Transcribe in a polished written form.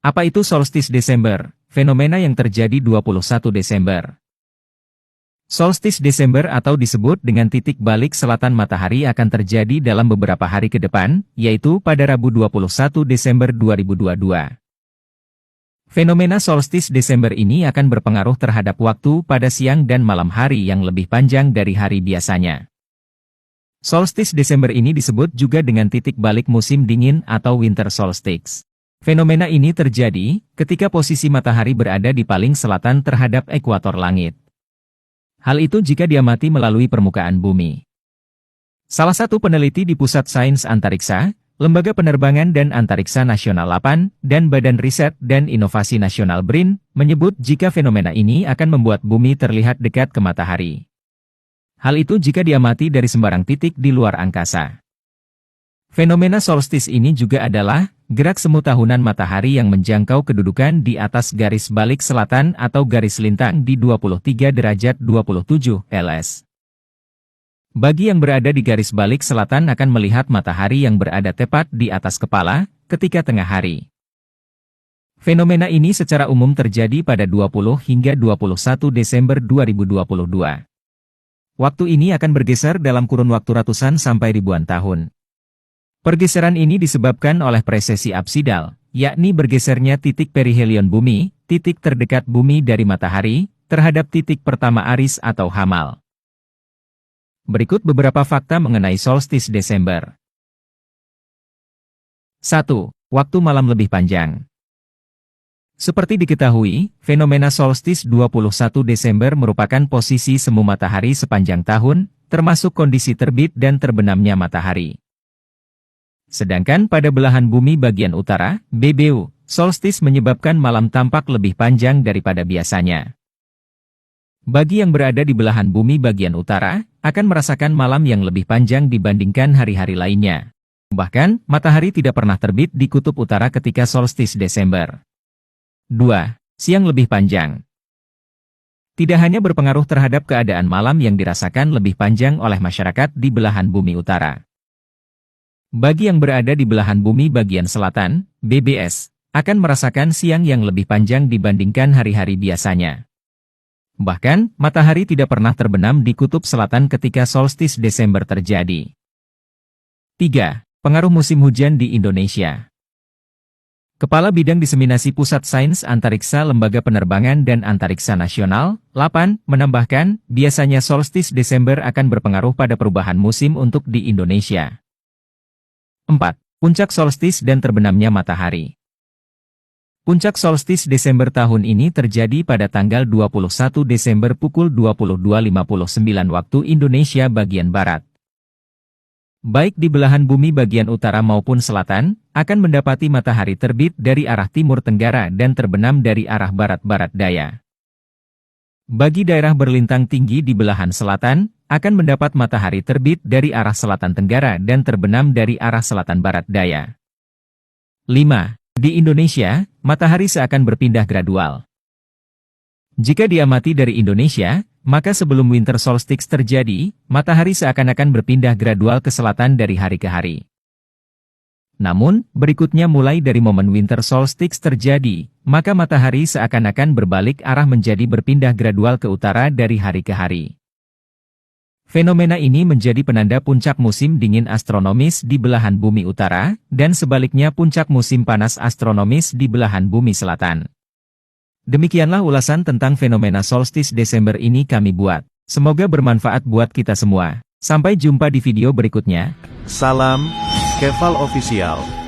Apa itu solstis Desember? Fenomena yang terjadi 21 Desember. Solstis Desember atau disebut dengan titik balik selatan matahari akan terjadi dalam beberapa hari ke depan, yaitu pada Rabu 21 Desember 2022. Fenomena solstis Desember ini akan berpengaruh terhadap waktu pada siang dan malam hari yang lebih panjang dari hari biasanya. Solstis Desember ini disebut juga dengan titik balik musim dingin atau winter solstice. Fenomena ini terjadi ketika posisi matahari berada di paling selatan terhadap ekuator langit. Hal itu jika diamati melalui permukaan bumi. Salah satu peneliti di Pusat Sains Antariksa, Lembaga Penerbangan dan Antariksa Nasional 8, dan Badan Riset dan Inovasi Nasional BRIN, menyebut jika fenomena ini akan membuat bumi terlihat dekat ke matahari. Hal itu jika diamati dari sembarang titik di luar angkasa. Fenomena solstis ini juga adalah gerak semu tahunan matahari yang menjangkau kedudukan di atas garis balik selatan atau garis lintang di 23 derajat 27 LS. Bagi yang berada di garis balik selatan akan melihat matahari yang berada tepat di atas kepala ketika tengah hari. Fenomena ini secara umum terjadi pada 20 hingga 21 Desember 2022. Waktu ini akan bergeser dalam kurun waktu ratusan sampai ribuan tahun. Pergeseran ini disebabkan oleh precesi apsidal, yakni bergesernya titik perihelion bumi, titik terdekat bumi dari matahari, terhadap titik pertama Aries atau Hamal. Berikut beberapa fakta mengenai solstis Desember. 1. Waktu malam lebih panjang. Seperti diketahui, fenomena solstis 21 Desember merupakan posisi semu matahari sepanjang tahun, termasuk kondisi terbit dan terbenamnya matahari. Sedangkan pada belahan bumi bagian utara, BBU, solstis menyebabkan malam tampak lebih panjang daripada biasanya. Bagi yang berada di belahan bumi bagian utara, akan merasakan malam yang lebih panjang dibandingkan hari-hari lainnya. Bahkan, matahari tidak pernah terbit di kutub utara ketika solstis Desember. 2. Siang lebih panjang. Tidak hanya berpengaruh terhadap keadaan malam yang dirasakan lebih panjang oleh masyarakat di belahan bumi utara. Bagi yang berada di belahan bumi bagian selatan, BBS, akan merasakan siang yang lebih panjang dibandingkan hari-hari biasanya. Bahkan, matahari tidak pernah terbenam di kutub selatan ketika solstis Desember terjadi. 3. Pengaruh musim hujan di Indonesia. Kepala Bidang Diseminasi Pusat Sains Antariksa Lembaga Penerbangan dan Antariksa Nasional, 8, menambahkan, biasanya solstis Desember akan berpengaruh pada perubahan musim untuk di Indonesia. 4. Puncak solstis dan terbenamnya matahari. Puncak solstis Desember tahun ini terjadi pada tanggal 21 Desember pukul 22.59 waktu Indonesia bagian Barat. Baik di belahan bumi bagian utara maupun selatan, akan mendapati matahari terbit dari arah timur tenggara dan terbenam dari arah barat-barat daya. Bagi daerah berlintang tinggi di belahan selatan, akan mendapat matahari terbit dari arah selatan tenggara dan terbenam dari arah selatan barat daya. 5. Di Indonesia, matahari seakan berpindah gradual. Jika diamati dari Indonesia, maka sebelum winter solstice terjadi, matahari seakan-akan berpindah gradual ke selatan dari hari ke hari. Namun, berikutnya mulai dari momen winter solstice terjadi, maka matahari seakan-akan berbalik arah menjadi berpindah gradual ke utara dari hari ke hari. Fenomena ini menjadi penanda puncak musim dingin astronomis di belahan bumi utara, dan sebaliknya puncak musim panas astronomis di belahan bumi selatan. Demikianlah ulasan tentang fenomena solstis Desember ini kami buat. Semoga bermanfaat buat kita semua. Sampai jumpa di video berikutnya. Salam, Keval Official.